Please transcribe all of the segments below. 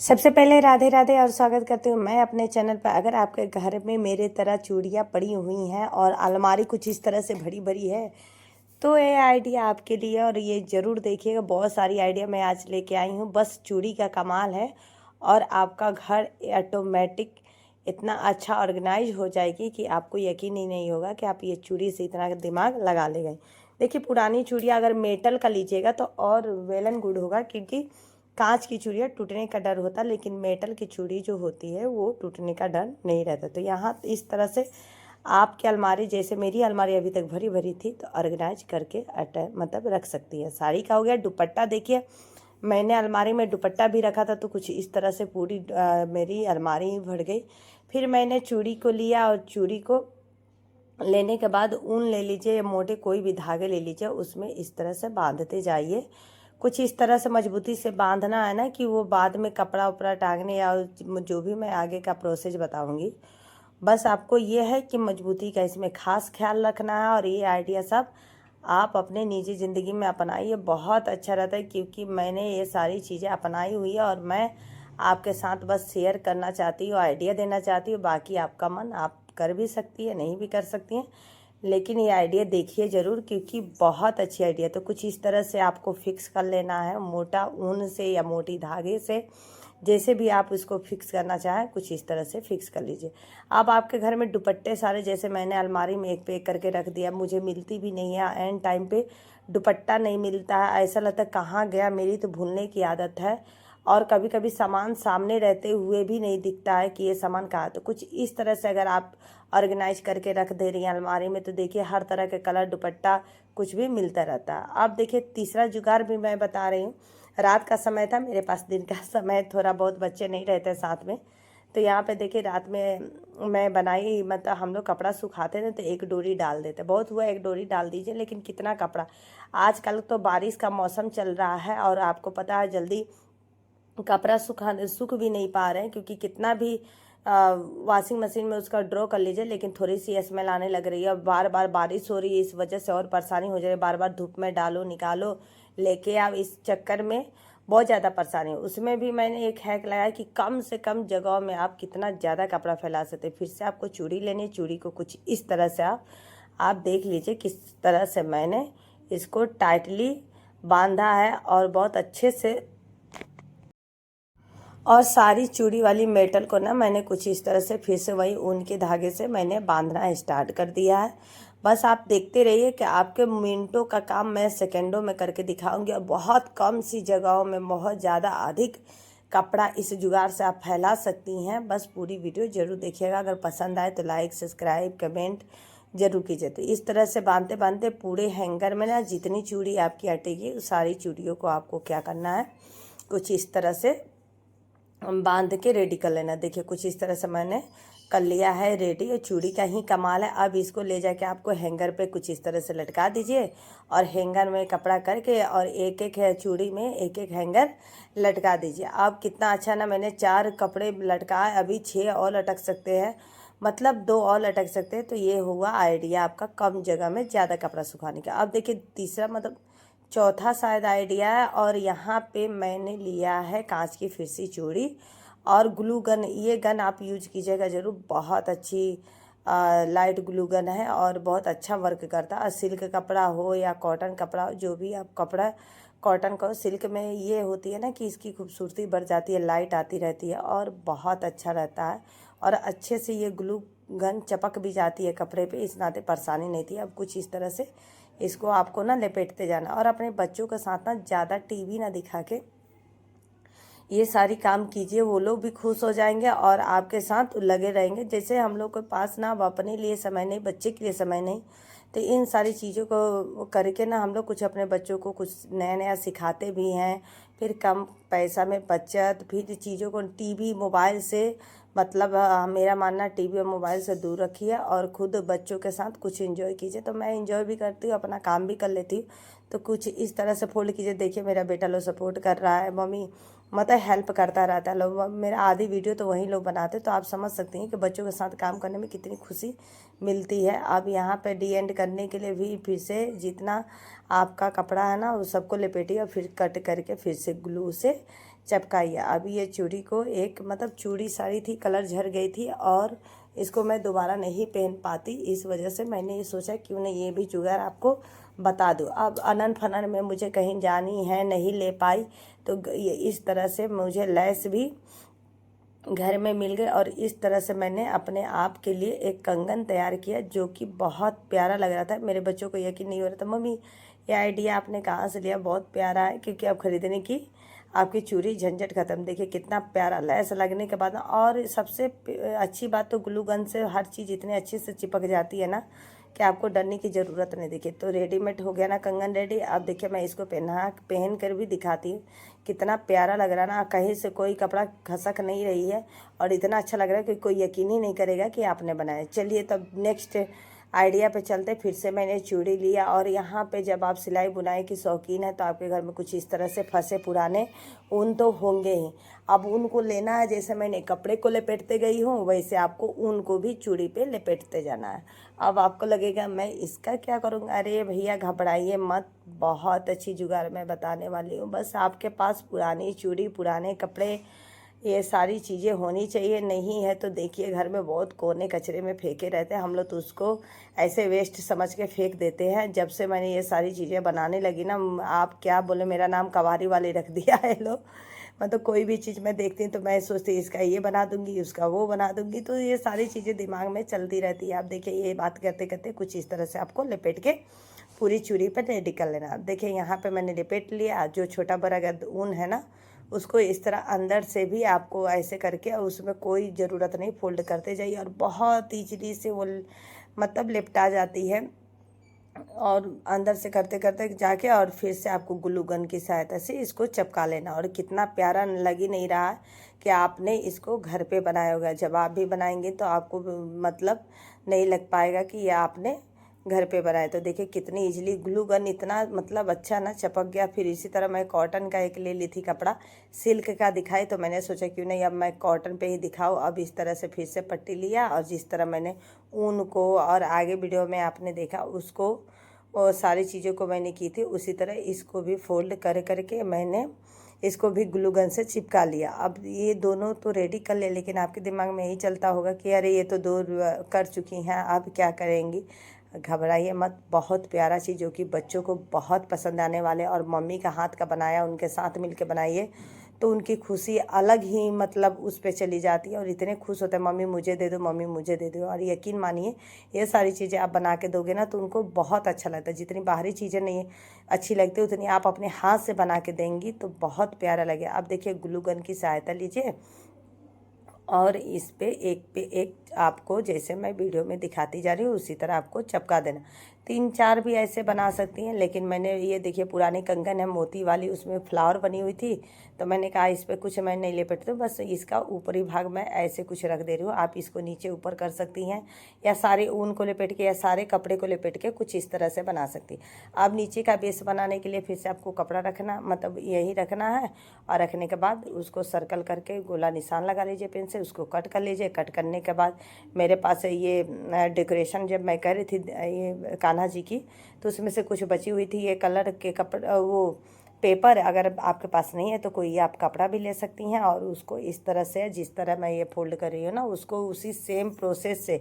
सबसे पहले राधे राधे और स्वागत करती हूँ मैं अपने चैनल पर। अगर आपके घर में मेरे तरह चूड़ियाँ पड़ी हुई हैं और अलमारी कुछ इस तरह से भरी भरी है तो ये आइडिया आपके लिए, और ये ज़रूर देखिएगा। बहुत सारी आइडिया मैं आज लेके आई हूँ। बस चूड़ी का कमाल है और आपका घर ऑटोमेटिक इतना अच्छा ऑर्गेनाइज हो जाएगी कि आपको यकीन ही नहीं होगा कि आप ये चूड़ी से इतना दिमाग लगा ले गए। देखिए, पुरानी चूड़ियाँ अगर मेटल का लीजिएगा तो और वेल एंड गुड होगा, क्योंकि कांच की चूड़ियाँ टूटने का डर होता, लेकिन मेटल की चूड़ी जो होती है वो टूटने का डर नहीं रहता। तो यहाँ इस तरह से आपकी अलमारी, जैसे मेरी अलमारी अभी तक भरी भरी थी, तो ऑर्गेनाइज करके मतलब रख सकती है। साड़ी का हो गया। दुपट्टा देखिए, मैंने अलमारी में दुपट्टा भी रखा था तो कुछ इस तरह से पूरी मेरी अलमारी भर गई। फिर मैंने चूड़ी को लिया और चूड़ी को लेने के बाद ऊन ले लीजिए या मोटे कोई भी धागे ले लीजिए, उसमें इस तरह से बांधते जाइए। कुछ इस तरह से मजबूती से बांधना है ना कि वो बाद में कपड़ा उपड़ा टांगने या जो भी मैं आगे का प्रोसेस बताऊंगी, बस आपको ये है कि मजबूती का इसमें खास ख्याल रखना है। और ये आइडिया सब आप अपने निजी ज़िंदगी में अपनाइए, बहुत अच्छा रहता है, क्योंकि मैंने ये सारी चीज़ें अपनाई हुई है और मैं आपके साथ बस शेयर करना चाहती हूँ, आइडिया देना चाहती हूँ। बाकी आपका मन, आप कर भी सकती है, नहीं भी कर सकती हैं, लेकिन ये आइडिया देखिए ज़रूर, क्योंकि बहुत अच्छी आइडिया। तो कुछ इस तरह से आपको फिक्स कर लेना है, मोटा ऊन से या मोटी धागे से, जैसे भी आप इसको फिक्स करना चाहें कुछ इस तरह से फिक्स कर लीजिए। अब आपके घर में दुपट्टे सारे, जैसे मैंने अलमारी में एक पे एक करके रख दिया, मुझे मिलती भी नहीं है, एंड टाइम पे दुपट्टा नहीं मिलता है, ऐसा लगता है कहाँ गया, मेरी तो भूलने की आदत है। और कभी कभी सामान सामने रहते हुए भी नहीं दिखता है कि ये सामान कहाँ है। तो कुछ इस तरह से अगर आप ऑर्गेनाइज करके रख दे रही हैं अलमारी में, तो देखिए हर तरह के कलर दुपट्टा कुछ भी मिलता रहता है। अब देखिए तीसरा जुगाड़ भी मैं बता रही हूँ। रात का समय था मेरे पास, दिन का समय थोड़ा बहुत, बच्चे नहीं रहते साथ में, तो यहाँ पे देखिए रात में मैं बनाई, मतलब हम लोग कपड़ा सुखाते थे तो एक डोरी डाल देते, बहुत हुआ एक डोरी डाल दीजिए, लेकिन कितना कपड़ा। आजकल तो बारिश का मौसम चल रहा है और आपको पता है जल्दी कपड़ा सूख भी नहीं पा रहे हैं, क्योंकि कितना भी वॉशिंग मशीन में उसका ड्रॉ कर लीजिए, लेकिन थोड़ी सी स्मेल आने लग रही है। बार बार बारिश हो रही है, इस वजह से और परेशानी हो जाए, बार बार धूप में डालो निकालो लेके आओ, इस चक्कर में बहुत ज़्यादा परेशानी हो। उसमें भी मैंने एक हैक लगाया कि कम से कम जगहों में आप कितना ज़्यादा कपड़ा फैला सकते। फिर से आपको चूड़ी लेनी है, चूड़ी को कुछ इस तरह से आप देख लीजिए किस तरह से मैंने इसको टाइटली बांधा है और बहुत अच्छे से। और सारी चूड़ी वाली मेटल को ना मैंने कुछ इस तरह से फिर से वही ऊन के धागे से मैंने बांधना स्टार्ट कर दिया है। बस आप देखते रहिए कि आपके मिनटों का काम मैं सेकंडों में करके दिखाऊंगी, और बहुत कम सी जगहों में बहुत ज़्यादा अधिक कपड़ा इस जुगाड़ से आप फैला सकती हैं। बस पूरी वीडियो जरूर देखिएगा। अगर पसंद आए तो लाइक सब्सक्राइब कमेंट जरूर कीजिए। तो इस तरह से बांधते बांधते पूरे हैंगर में ना जितनी चूड़ी आपकी अटेगी उस सारी चूड़ियों को आपको क्या करना है, कुछ इस तरह से बांध के रेडी कर लेना। देखिए कुछ इस तरह से मैंने कर लिया है रेडी। चूड़ी का ही कमाल है। अब इसको ले जाके आपको हैंगर पे कुछ इस तरह से लटका दीजिए, और हैंगर में कपड़ा करके और एक एक है चूड़ी में एक एक हैंगर लटका दीजिए। अब कितना अच्छा ना, मैंने 4 कपड़े लटकाए, अभी 6 और लटक सकते हैं, मतलब 2 और लटक सकते हैं। तो ये हुआ आइडिया आपका कम जगह में ज़्यादा कपड़ा सुखाने का। अब देखिए तीसरा, मतलब चौथा शायद आइडिया है। और यहाँ पे मैंने लिया है कांच की फिर सी चूड़ी और ग्लू गन। ये गन आप यूज कीजिएगा ज़रूर, बहुत अच्छी लाइट ग्लू गन है और बहुत अच्छा वर्क करता है। सिल्क कपड़ा हो या कॉटन कपड़ा हो, जो भी आप कपड़ा कॉटन का हो, सिल्क में ये होती है ना कि इसकी खूबसूरती बढ़ जाती है, लाइट आती रहती है और बहुत अच्छा रहता है। और अच्छे से ये ग्लू गन चपक भी जाती है कपड़े पे, इस नाते परेशानी नहीं थी। अब कुछ इस तरह से इसको आपको ना लपेटते जाना, और अपने बच्चों के साथ ना ज़्यादा टीवी ना दिखा के ये सारी काम कीजिए, वो लोग भी खुश हो जाएंगे और आपके साथ लगे रहेंगे। जैसे हम लोग के पास ना अब अपने लिए समय नहीं, बच्चे के लिए समय नहीं, तो इन सारी चीज़ों को करके ना हम लोग कुछ अपने बच्चों को कुछ नया नया सिखाते भी हैं। फिर कम पैसा में बचत, फिर चीज़ों को टीवी मोबाइल से, मतलब मेरा मानना टीवी और मोबाइल से दूर रखिए और ख़ुद बच्चों के साथ कुछ एंजॉय कीजिए। तो मैं एंजॉय भी करती हूँ, अपना काम भी कर लेती हूँ। तो कुछ इस तरह से फोल्ड कीजिए। देखिए मेरा बेटा लोग सपोर्ट कर रहा है, मम्मी मतलब हेल्प करता रहता है लोग। मेरा आधी वीडियो तो वही लोग बनाते, तो आप समझ सकती हैं कि बच्चों के साथ काम करने में कितनी खुशी मिलती है। अब यहाँ पे डी एंड करने के लिए भी फिर से जितना आपका कपड़ा है ना वो सबको लपेटिए और फिर कट करके फिर से ग्लू से चपकाइए। अब ये चूड़ी को एक मतलब चूड़ी साड़ी थी, कलर झड़ गई थी और इसको मैं दोबारा नहीं पहन पाती, इस वजह से मैंने ये सोचा क्यों नहीं ये भी जुगाड़ आपको बता दूँ। अब अनन फनन में मुझे कहीं जानी है, नहीं ले पाई, तो ये इस तरह से मुझे लैस भी घर में मिल गए और इस तरह से मैंने अपने आप के लिए एक कंगन तैयार किया जो कि बहुत प्यारा लग रहा था। मेरे बच्चों को यकीन नहीं हो रहा था, मम्मी ये आइडिया आपने कहाँ से लिया, बहुत प्यारा है, क्योंकि अब खरीदने की आपकी चूड़ी झंझट खत्म। देखिए कितना प्यारा लैस लगने के बाद, और सबसे अच्छी बात तो ग्लू गन से हर चीज़ इतने अच्छे से चिपक जाती है ना कि आपको डरने की ज़रूरत नहीं। देखिए तो रेडीमेड हो गया ना कंगन रेडी। अब देखिए मैं इसको पहन कर भी दिखाती हूँ, कितना प्यारा लग रहा है ना, कहीं से कोई कपड़ा खसक नहीं रही है और इतना अच्छा लग रहा है कि कोई यकीन ही नहीं करेगा कि आपने बनाया। चलिए तब नेक्स्ट आइडिया पे चलते। फिर से मैंने चूड़ी लिया और यहाँ पे जब आप सिलाई बुनाई की शौकीन है तो आपके घर में कुछ इस तरह से फंसे पुराने ऊन तो होंगे ही। अब ऊन को लेना है, जैसे मैंने कपड़े को लपेटते गई हूँ वैसे आपको ऊन को भी चूड़ी पे लपेटते जाना है। अब आपको लगेगा मैं इसका क्या करूँगा, अरे भैया घबराइए मत, बहुत अच्छी जुगाड़ मैं बताने वाली हूँ। बस आपके पास पुरानी चूड़ी, पुराने कपड़े, ये सारी चीज़ें होनी चाहिए। नहीं है तो देखिए घर में बहुत कोने कचरे में फेंके रहते हैं हम लोग, तो उसको ऐसे वेस्ट समझ के फेंक देते हैं। जब से मैंने ये सारी चीज़ें बनाने लगी ना, आप क्या बोले, मेरा नाम कवारी वाली रख दिया है लोग। मतलब कोई भी चीज़ मैं देखती हूँ तो मैं सोचती इसका ये बना दूँगी, उसका वो बना दूँगी, तो ये सारी चीज़ें दिमाग में चलती रहती है। आप देखिए ये बात करते करते कुछ इस तरह से आपको लपेट के पूरी चूड़ी पर रेडी कर लेना। अब देखिए यहाँ पे मैंने लपेट लिया। जो छोटा बड़ा अगर ऊन है ना, उसको इस तरह अंदर से भी आपको ऐसे करके, और उसमें कोई ज़रूरत नहीं, फोल्ड करते जाइए और बहुत ईजली से वो मतलब लिपटा जाती है। और अंदर से करते करते जाके और फिर से आपको ग्लू गन की सहायता से इसको चिपका लेना। और कितना प्यारा लग ही नहीं रहा कि आपने इसको घर पे बनाया होगा। जब आप भी बनाएंगे तो आपको मतलब नहीं लग पाएगा कि ये आपने घर पे बनाए। तो देखिए कितनी इजीली ग्लू गन इतना मतलब अच्छा ना चिपक गया। फिर इसी तरह मैं कॉटन का एक ले ली थी कपड़ा, सिल्क का दिखाई तो मैंने सोचा क्यों नहीं अब मैं कॉटन पे ही दिखाऊँ। अब इस तरह से फिर से पट्टी लिया और जिस तरह मैंने ऊन को और आगे वीडियो में आपने देखा उसको और सारी चीज़ों को मैंने की थी, उसी तरह इसको भी फोल्ड कर करके मैंने इसको भी ग्लू गन से चिपका लिया। अब ये दोनों तो रेडी कर ले, लेकिन आपके दिमाग में यही चलता होगा कि अरे ये तो दो कर चुकी हैं, अब क्या करेंगी। घबराइए मत, बहुत प्यारा चीज़ जो कि बच्चों को बहुत पसंद आने वाले, और मम्मी का हाथ का बनाया उनके साथ मिल के बनाइए तो उनकी खुशी अलग ही मतलब उस पर चली जाती है और इतने खुश होते हैं, मम्मी मुझे दे दो, मम्मी मुझे दे दो। और यकीन मानिए ये सारी चीज़ें आप बना के दोगे ना तो उनको बहुत अच्छा लगता है। जितनी बाहरी चीज़ें नहीं अच्छी लगती उतनी आप अपने हाथ से बना के देंगी तो बहुत प्यारा लगे। अब देखिए ग्लू गन की सहायता लीजिए और इस पे एक आपको जैसे मैं वीडियो में दिखाती जा रही हूँ उसी तरह आपको चिपका देना। 3-4 भी ऐसे बना सकती हैं, लेकिन मैंने ये देखिए पुरानी कंगन है मोती वाली, उसमें फ्लावर बनी हुई थी तो मैंने कहा इस पर कुछ मैं नहीं लपेटती हूँ, बस इसका ऊपरी भाग मैं ऐसे कुछ रख दे रही हूँ। आप इसको नीचे ऊपर कर सकती हैं या सारे ऊन को लपेट के या सारे कपड़े को लपेट के कुछ इस तरह से बना सकती। अब नीचे का बेस बनाने के लिए फिर से आपको कपड़ा रखना, मतलब यही रखना है, और रखने के बाद उसको सर्कल करके गोला निशान लगा लीजिए पेन से, उसको कट कर लीजिए। कट करने के बाद मेरे पास ये डेकोरेशन जब मैं कर रही थी ये कान्हा जी की, तो उसमें से कुछ बची हुई थी ये कलर के कपड़े, वो पेपर, अगर आपके पास नहीं है तो कोई आप कपड़ा भी ले सकती हैं और उसको इस तरह से जिस तरह मैं ये फोल्ड कर रही हूँ ना उसको उसी सेम प्रोसेस से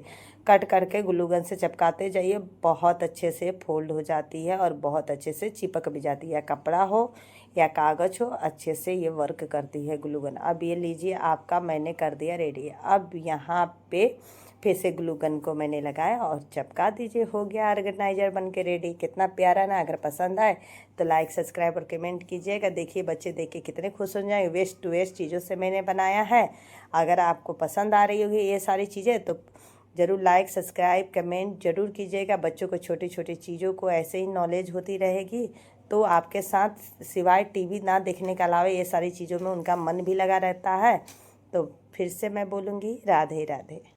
कट करके ग्लू गन से चिपकाते जाइए। बहुत अच्छे से फोल्ड हो जाती है और बहुत अच्छे से चिपक भी जाती है। कपड़ा हो या कागज़ हो, अच्छे से ये वर्क करती है ग्लू गन। अब ये लीजिए आपका मैंने कर दिया रेडी। अब यहाँ पे फिर से ग्लू गन को मैंने लगाया और चिपका दीजिए, हो गया ऑर्गेनाइजर बन के रेडी। कितना प्यारा ना। अगर पसंद आए तो लाइक सब्सक्राइब और कमेंट कीजिएगा। देखिए बच्चे देख के कितने खुश हो जाएंगे, वेस्ट टू वेस्ट चीज़ों से मैंने बनाया है। अगर आपको पसंद आ रही होगी ये सारी चीज़ें तो ज़रूर लाइक सब्सक्राइब कमेंट ज़रूर कीजिएगा। बच्चों को छोटी छोटी चीज़ों को ऐसे ही नॉलेज होती रहेगी तो आपके साथ सिवाय टीवी ना देखने के अलावा ये सारी चीज़ों में उनका मन भी लगा रहता है। तो फिर से मैं बोलूँगी राधे राधे।